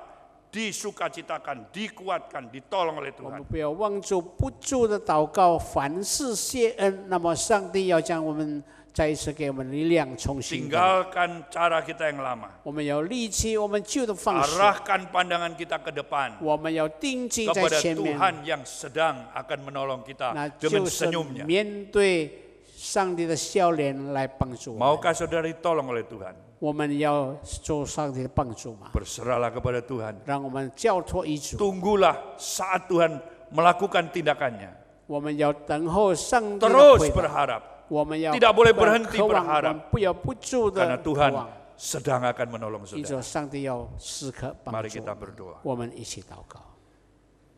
disukacitakan, dikuatkan, ditolong oleh 我 Tuhan. 们不要忘住不住的祷告，凡事谢恩。那么上帝要将我们再一次给我们力量，重新的。 Tinggalkan cara kita yang lama. 我们要立起我们旧的方式， Arahkan pandangan kita ke depan 我们要定睛在 kepada 前面， Tuhan yang sedang akan menolong 那 kita 就 dengan 是 senyumnya. 面对上帝的笑脸来帮助我们。 Maukah saudara ditolong oleh Tuhan? 我们要做上帝的帮助嘛， Berserahlah kepada Tuhan. 让我们交托于主。 Tunggulah saat Tuhan melakukan tindakannya. 我们要等候上帝的 Terus 回答， berharap. 我们要 Tidak boleh berhenti 渴望， berharap. 我们不要不住 Karena 的渴 Tuhan 望， sedang akan menolong 依 saudara. 着上帝要时刻帮 Mari 助 kita 我们。 berdoa. 我们一起祷告。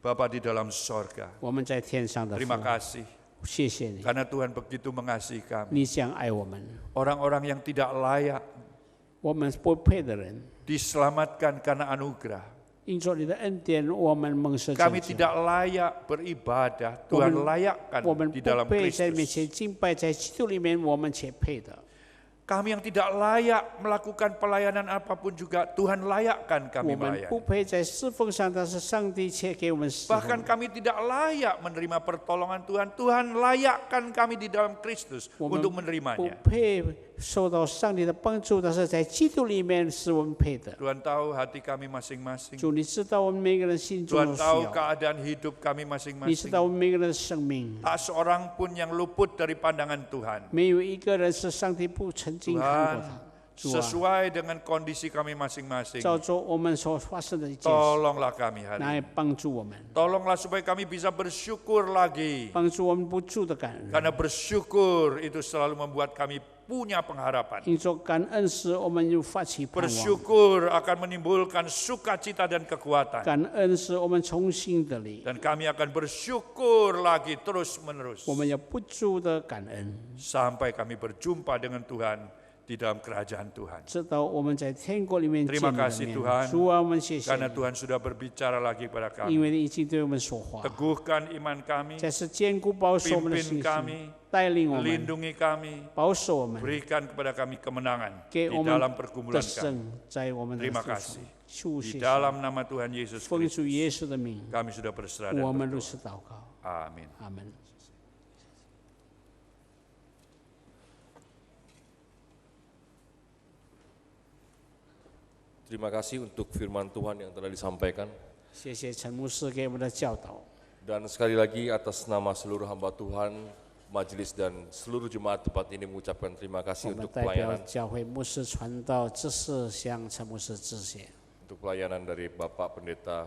Bapa di dalam sorga, 我们在天上的父， terima kasih 谢谢你， karena Tuhan begitu mengasihi kami. 你这样爱我们， Orang-orang yang tidak layak 我们不配的人， diselamatkan karena anugerah. 因着你的恩典，我们蒙受拯 Kami 救。 tidak layak beribadah, Tuhan layakkan 我们 di 不 dalam 配在面 Kristus. 前敬拜，在基督里面我们且配的。 Kami yang tidak layak melakukan pelayanan apapun juga, Tuhan layakkan 我 kami 们不 melayani. 配在侍奉上，但是上帝却给我们侍 Bahkan 奉。 kami tidak layak menerima pertolongan Tuhan, Tuhan layakkan kami di dalam Kristus 我们 untuk 不 menerimanya. 配受到上帝的帮助，但是在基督里面是我们配的。 Tuhan tahu hati kami masing-masing. 主，你知道我们每个人心中 Tuhan 的需 tahu 要， keadaan hidup kami 你知 masing-masing. 道我们每个人的生命， Tak seorang pun yang luput dari pandangan Tuhan. 没有一个人是上帝不曾经看过 Tuhan, 他。sesuai dengan kondisi kami masing-masing. 照着我们所发生的一件事 Tolonglah kami hari 来 ini. 帮助我们， Tolonglah supaya kami bisa bersyukur lagi. 帮助我们不住的感恩。 Karena bersyukur itu selalu membuat kami punya pengharapan. 因着感恩时，我们又发起盼望； Bersyukur akan menimbulkan sukacita dan kekuatan. 感恩时，我们重新得力。 Dan kami akan bersyukur lagi terus-menerus. 我们要不住的感恩， Sampai kami berjumpa dengan Tuhan di dalam kerajaan Tuhan. 直到我们在天国里面见 Terima 你的 kasih 面。 Tuhan, 主啊，我们谢谢 Karena 你， Tuhan sudah berbicara lagi pada 因 kami. 为你已经对我们说话， Teguhkan iman kami, 再次坚固保守我们的 pimpin 信 kami, 心，带领我们， lindungi kami, 保守我们， berikan kepada kami kemenangan 给 di 我 dalam 们 pergumulan 得 kami. 胜在我们的 Terima 路上 kasih. 求 Di 谢谢， dalam nama Tuhan Yesus 奉 Kristus, 主耶稣的名， kami sudah berserah dan 我们如 berdoa. 此祷告， Amin. 阿门。 Terima kasih untuk firman Tuhan yang telah disampaikan. 谢谢陈牧师给我们的教导。 Dan sekali lagi atas nama seluruh hamba Tuhan, majelis dan seluruh jemaat tempat ini mengucapkan terima 我 kasih 们 untuk 代表 pelayanan 教会牧师传道知识向陈牧师致谢。 untuk pelayanan dari Bapak Pendeta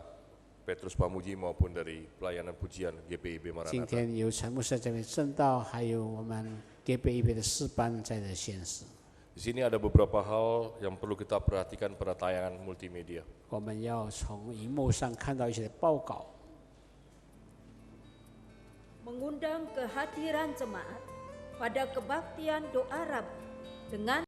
Petrus Pamuji maupun dari pelayanan pujian GPIB 今 Maranatha. 天有陈牧师这边正道，还有我们 GBIB 的诗班在这现实。 Di sini ada beberapa hal yang perlu kita perhatikan pada tayangan multimedia. 我们要从荧幕上看到一些报告， mengundang kehadiran jemaat pada kebaktian doa Rabu dengan